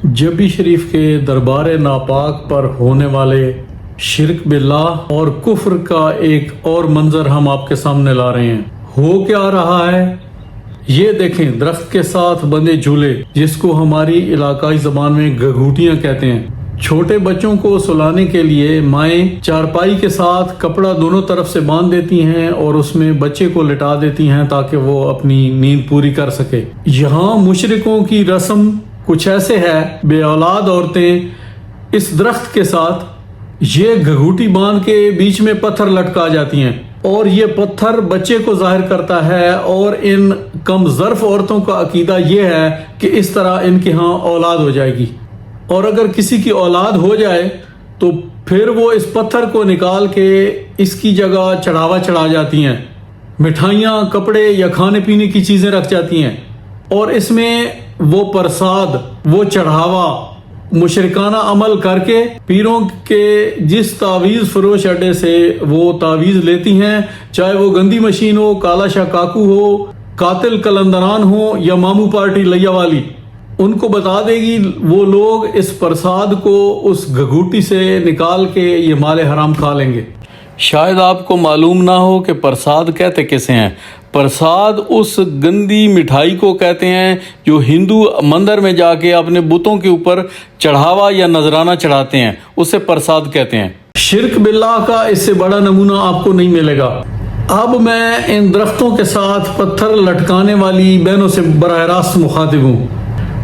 جبی شریف کے دربار ناپاک پر ہونے والے شرک باللہ اور کفر کا ایک اور منظر ہم آپ کے سامنے لا رہے ہیں۔ ہو کیا رہا ہے یہ دیکھیں، درخت کے ساتھ بندے جھولے، جس کو ہماری علاقائی زبان میں گھگوٹیاں کہتے ہیں۔ چھوٹے بچوں کو سلانے کے لیے مائیں چارپائی کے ساتھ کپڑا دونوں طرف سے باندھ دیتی ہیں اور اس میں بچے کو لٹا دیتی ہیں تاکہ وہ اپنی نیند پوری کر سکے۔ یہاں مشرکوں کی رسم کچھ ایسے ہے، بے اولاد عورتیں اس درخت کے ساتھ یہ گھگوٹی باندھ کے بیچ میں پتھر لٹکا جاتی ہیں، اور یہ پتھر بچے کو ظاہر کرتا ہے، اور ان کم ظرف عورتوں کا عقیدہ یہ ہے کہ اس طرح ان کے ہاں اولاد ہو جائے گی، اور اگر کسی کی اولاد ہو جائے تو پھر وہ اس پتھر کو نکال کے اس کی جگہ چڑھاوا چڑھا جاتی ہیں، مٹھائیاں، کپڑے یا کھانے پینے کی چیزیں رکھ جاتی ہیں، اور اس میں وہ پرساد، وہ چڑھاوا مشرکانہ عمل کر کے پیروں کے جس تعویذ فروش اڈے سے وہ تعویذ لیتی ہیں، چاہے وہ گندی مشین ہو، کالا شاہ کاکو ہو، قاتل کلندران ہو یا مامو پارٹی لیا والی، ان کو بتا دے گی، وہ لوگ اس پرساد کو اس گھگوٹی سے نکال کے یہ مال حرام کھا لیں گے۔ شاید آپ کو معلوم نہ ہو کہ پرساد کہتے کسے ہیں۔ پرساد اس گندی مٹھائی کو کہتے ہیں جو ہندو مندر میں جا کے اپنے بتوں کے اوپر چڑھاوا یا نذرانہ چڑھاتے ہیں، اسے پرساد کہتے ہیں۔ شرک باللہ کا اس سے بڑا نمونہ آپ کو نہیں ملے گا۔ اب میں ان درختوں کے ساتھ پتھر لٹکانے والی بہنوں سے براہ راست مخاطب ہوں۔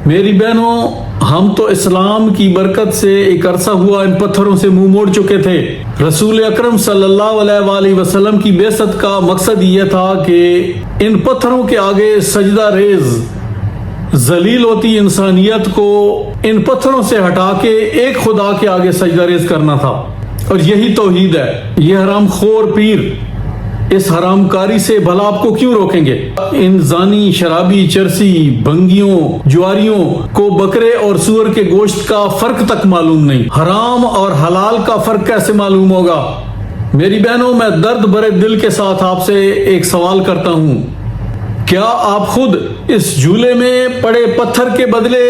میری بہنوں، ہم تو اسلام کی برکت سے ایک عرصہ ہوا ان پتھروں سے منہ موڑ چکے تھے۔ رسول اکرم صلی اللہ علیہ وآلہ وسلم کی بعثت کا مقصد یہ تھا کہ ان پتھروں کے آگے سجدہ ریز ذلیل ہوتی انسانیت کو ان پتھروں سے ہٹا کے ایک خدا کے آگے سجدہ ریز کرنا تھا، اور یہی توحید ہے۔ یہ حرام خور پیر اس حرام کاری سے بھلا آپ کو کیوں روکیں گے؟ ان زانی، شرابی، چرسی، بھنگیوں، جواریوں کو بکرے اور سور کے گوشت کا فرق تک معلوم نہیں، حرام اور حلال کا فرق کیسے معلوم ہوگا؟ میری بہنوں، میں درد بھرے دل کے ساتھ آپ سے ایک سوال کرتا ہوں، کیا آپ خود اس جھولے میں پڑے پتھر کے بدلے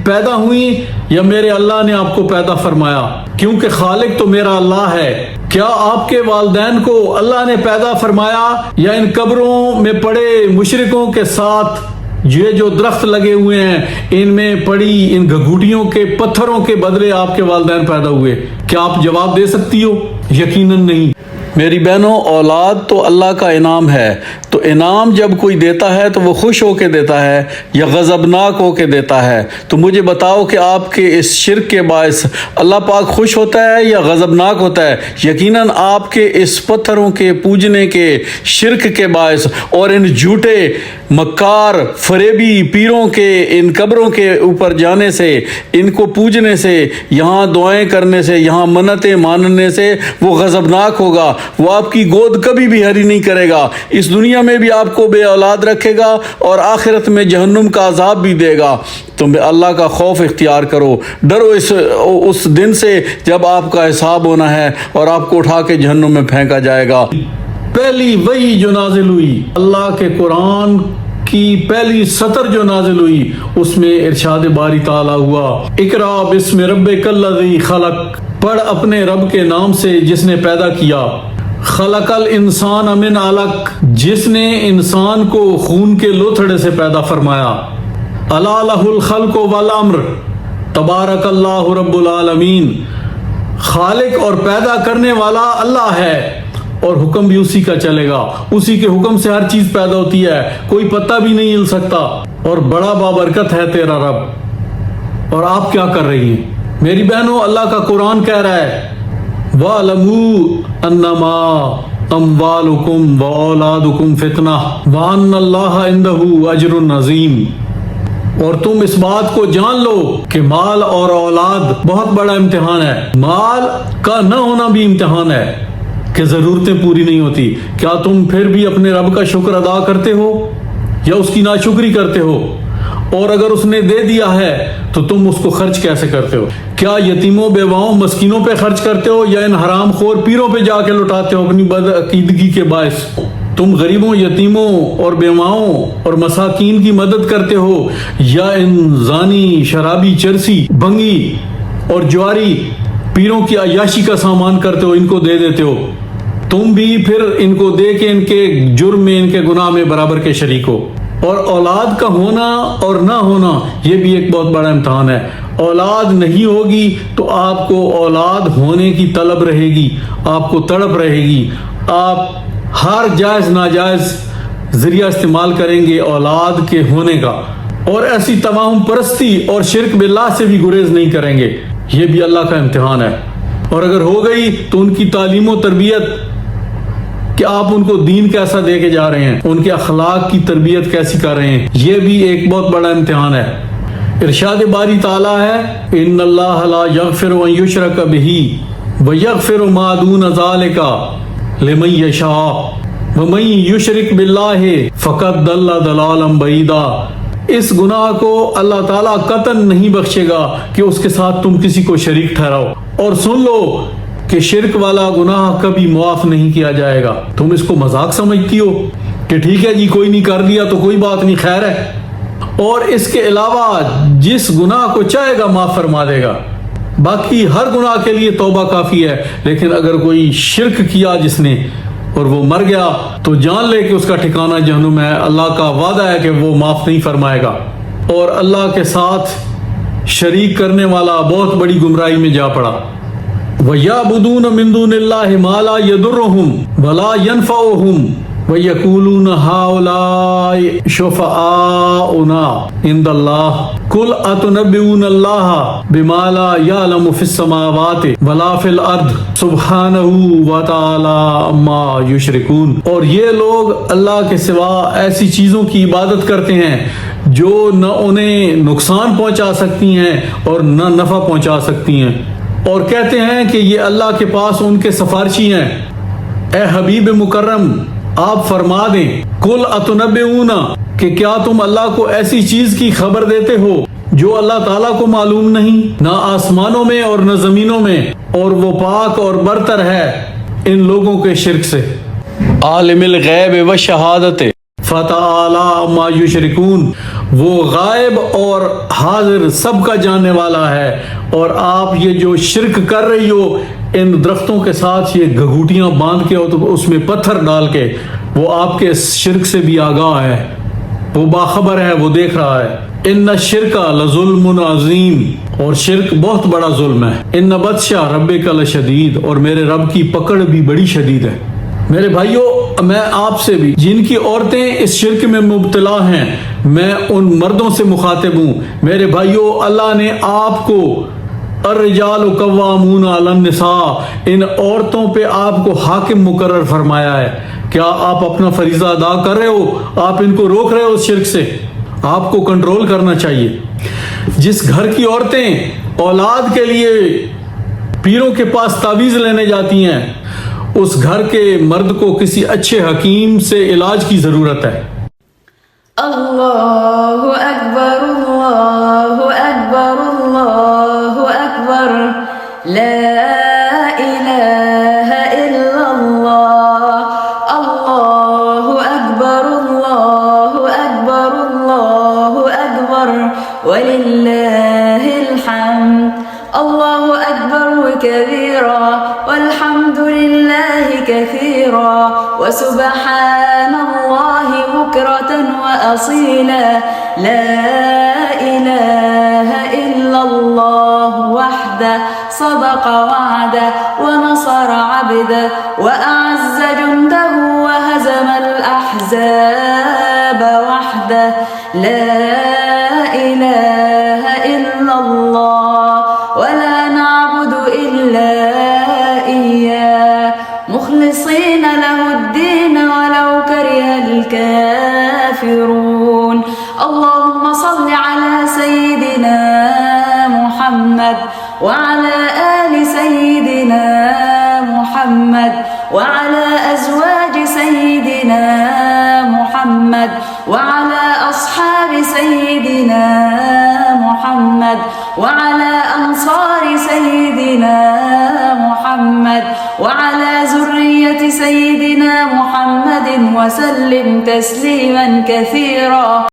پیدا ہوئی یا میرے اللہ نے آپ کو پیدا فرمایا؟ کیونکہ خالق تو میرا اللہ ہے۔ کیا آپ کے والدین کو اللہ نے پیدا فرمایا یا ان قبروں میں پڑے مشرکوں کے ساتھ یہ جو درخت لگے ہوئے ہیں ان میں پڑی ان گھگوٹیوں کے پتھروں کے بدلے آپ کے والدین پیدا ہوئے؟ کیا آپ جواب دے سکتی ہو؟ یقیناً نہیں۔ میری بہنوں، اولاد تو اللہ کا انعام ہے، تو انعام جب کوئی دیتا ہے تو وہ خوش ہو کے دیتا ہے یا غضبناک ہو کے دیتا ہے؟ تو مجھے بتاؤ کہ آپ کے اس شرک کے باعث اللہ پاک خوش ہوتا ہے یا غضبناک ہوتا ہے؟ یقیناً آپ کے اس پتھروں کے پوجنے کے شرک کے باعث اور ان جھوٹے مکار فریبی پیروں کے ان قبروں کے اوپر جانے سے، ان کو پوجنے سے، یہاں دعائیں کرنے سے، یہاں منتیں ماننے سے وہ غضبناک ہوگا، وہ آپ کی گود کبھی بھی ہری نہیں کرے گا، اس دنیا میں بھی آپ کو بے اولاد رکھے گا اور آخرت میں جہنم کا عذاب بھی دے گا۔ تم اللہ کا خوف اختیار کرو، ڈرو اس دن سے جب آپ کا حساب ہونا ہے اور آپ کو اٹھا کے جہنم میں پھینکا جائے گا۔ پہلی وحی جو نازل ہوئی، اللہ کے قرآن کی پہلی سطر جو نازل ہوئی، اس میں ارشاد باری تعالیٰ ہوا، اقرا بسم ربک الذی خلق، پڑھ اپنے رب کے نام سے جس نے پیدا کیا، خلق الانسان من علق، جس نے انسان کو خون کے لوتھڑے سے پیدا فرمایا، الا لہ الخلق والامر، تبارک اللہ رب العالمین، خالق اور پیدا کرنے والا اللہ ہے اور حکم بھی اسی کا چلے گا، اسی کے حکم سے ہر چیز پیدا ہوتی ہے، کوئی پتا بھی نہیں ہل سکتا، اور بڑا بابرکت ہے تیرا رب۔ اور آپ کیا کر رہی ہیں؟ میری بہنوں، اللہ کا قرآن کہہ رہا ہے، وَاعْلَمُوا أَنَّمَا أَمْوَالُكُمْ وَأَوْلَادُكُمْ فِتْنَةٌ وَأَنَّ اللَّهَ عِندَهُ أَجْرٌ عَظِيمٌ، اور تم اس بات کو جان لو کہ مال اور اولاد بہت بڑا امتحان ہے، مال کا نہ ہونا بھی امتحان ہے کہ ضرورتیں پوری نہیں ہوتی۔ کیا تم پھر بھی اپنے رب کا شکر ادا کرتے ہو یا اس کی ناشکری کرتے ہو؟ اور اگر اس نے دے دیا ہے تو تم اس کو خرچ کیسے کرتے ہو؟ کیا یتیموں، بیواؤں، مسکینوں پہ خرچ کرتے ہو یا ان حرام خور پیروں پہ جا کے لٹاتے ہو اپنی بدعقیدگی کے باعث؟ تم غریبوں، یتیموں اور بیواؤں اور مساکین کی مدد کرتے ہو، یا ان زانی، شرابی، چرسی، بھنگی اور جواری پیروں کی عیاشی کا سامان کرتے ہو، ان کو دے دیتے ہو، تم بھی پھر ان کو دے کے ان کے جرم میں، ان کے گناہ میں برابر کے شریک ہو۔ اور اولاد کا ہونا اور نہ ہونا یہ بھی ایک بہت بڑا امتحان ہے۔ اولاد نہیں ہوگی تو آپ کو اولاد ہونے کی طلب رہے گی، آپ کو تڑپ رہے گی، آپ ہر جائز ناجائز ذریعہ استعمال کریں گے اولاد کے ہونے کا، اور ایسی تمام پرستی اور شرک باللہ سے بھی گریز نہیں کریں گے۔ یہ بھی اللہ کا امتحان ہے۔ اور اگر ہو گئی تو ان کی تعلیم و تربیت، کہ آپ ان کو دین کیسا دے کے جا رہے ہیں، ان کے اخلاق کی تربیت کیسی کر رہے ہیں، یہ بھی ایک بہت بڑا امتحان ہے۔ ارشاد باری تعالیٰ ہے، ان اللہ لا یغفر ان یشرک بہ ویغفر ما دون ذالک لمن یشاء ومن یشرک باللہ فقد ضل ضلالا بعیدا۔ اس گناہ کو اللہ تعالیٰ قطعاً نہیں بخشے گا کہ اس کے ساتھ تم کسی کو شریک ٹھہراؤ، اور سن لو کہ شرک والا گناہ کبھی معاف نہیں کیا جائے گا۔ تم اس کو مذاق سمجھتی ہو کہ ٹھیک ہے جی کوئی نہیں، کر لیا تو کوئی بات نہیں، خیر ہے، اور اس کے علاوہ جس گناہ کو چاہے گا معاف فرما دے گا، باقی ہر گناہ کے لیے توبہ کافی ہے۔ لیکن اگر کوئی شرک کیا جس نے اور وہ مر گیا تو جان لے کہ اس کا ٹھکانہ جہنم ہے۔ اللہ کا وعدہ ہے کہ وہ معاف نہیں فرمائے گا، اور اللہ کے ساتھ شریک کرنے والا بہت بڑی گمراہی میں جا پڑا۔ وَيَعْبُدُونَ مِن دُونِ اللَّهِ مَا لَا يَضُرُّهُمْ وَلَا يَنفَعُهُمْ وَيَقُولُونَ هَؤُلَاءِ شُفَعَاؤُنَا عِندَ اللَّهِ قُلْ أَتُنَبِّئُونَ اللَّهَ بِمَا لَا يَعْلَمُ فِي السَّمَاوَاتِ وَلَا فِي الْأَرْضِ سُبْحَانَهُ وَتَعَالَىٰ عَمَّا يُشْرِكُونَ۔ اور یہ لوگ اللہ کے سوا ایسی چیزوں کی عبادت کرتے ہیں جو نہ انہیں نقصان پہنچا سکتی ہیں اور نہ نفع پہنچا سکتی ہیں، اور کہتے ہیں کہ یہ اللہ کے پاس ان کے سفارشی ہیں۔ اے حبیب مکرم، آپ فرما دیں، قل اتنبئون، کہ کیا تم اللہ کو ایسی چیز کی خبر دیتے ہو جو اللہ تعالیٰ کو معلوم نہیں، نہ آسمانوں میں اور نہ زمینوں میں، اور وہ پاک اور برتر ہے ان لوگوں کے شرک سے۔ عالم الغیب و شہادت فتعالی عما یشرکون، وہ غائب اور حاضر سب کا جاننے والا ہے، اور آپ یہ جو شرک کر رہی ہو ان درختوں کے ساتھ، یہ گھگوٹیاں باندھ کے اور اس میں پتھر ڈال کے، وہ آپ کے شرک سے بھی آگاہ ہے، وہ باخبر ہے، وہ دیکھ رہا ہے۔ ان الشرک لظلم عظیم، اور شرک بہت بڑا ظلم ہے۔ ان بطش ربک لشدید، اور میرے رب کی پکڑ بھی بڑی شدید ہے۔ میرے بھائیوں، میں آپ سے بھی، جن کی عورتیں اس شرک میں مبتلا ہیں، میں ان مردوں سے مخاطب ہوں۔ میرے بھائیوں، اللہ نے آپ کو الرجال قوامون علی النساء، ان عورتوں پہ آپ کو حاکم مقرر فرمایا ہے۔ کیا آپ اپنا فریضہ ادا کر رہے ہو؟ آپ ان کو روک رہے ہو اس شرک سے؟ آپ کو کنٹرول کرنا چاہیے۔ جس گھر کی عورتیں اولاد کے لیے پیروں کے پاس تعویذ لینے جاتی ہیں، اس گھر کے مرد کو کسی اچھے حکیم سے علاج کی ضرورت ہے۔ اللہ اکبر، اللہ اکبر، اللہ اکبر، لا الہ الا اللہ، اللہ اکبر، اللہ اکبر، اللہ اکبر، وللہ الحمد۔ اللہ اکبر کبیرا والحمد للہ کثیرا وسبحان اللہ بکرة وأصیلا، لا الہ الا اللہ وحدہ صدق وعدہ ونصر عبدہ وأعز جندہ وهزم الأحزاب وحدہ، لا الہ الا اللہ ولا نعبد إلا إياه مخلصين له الدين ولو كره الكافرون۔ اللهم صل على سيدنا محمد وعلى آل سيدنا محمد وعلى أزواج سيدنا محمد وعلى أصحاب سيدنا محمد وعلى أنصار سيدنا محمد وعلى ذرية سيدنا محمد وسلم تسليما كثيرا.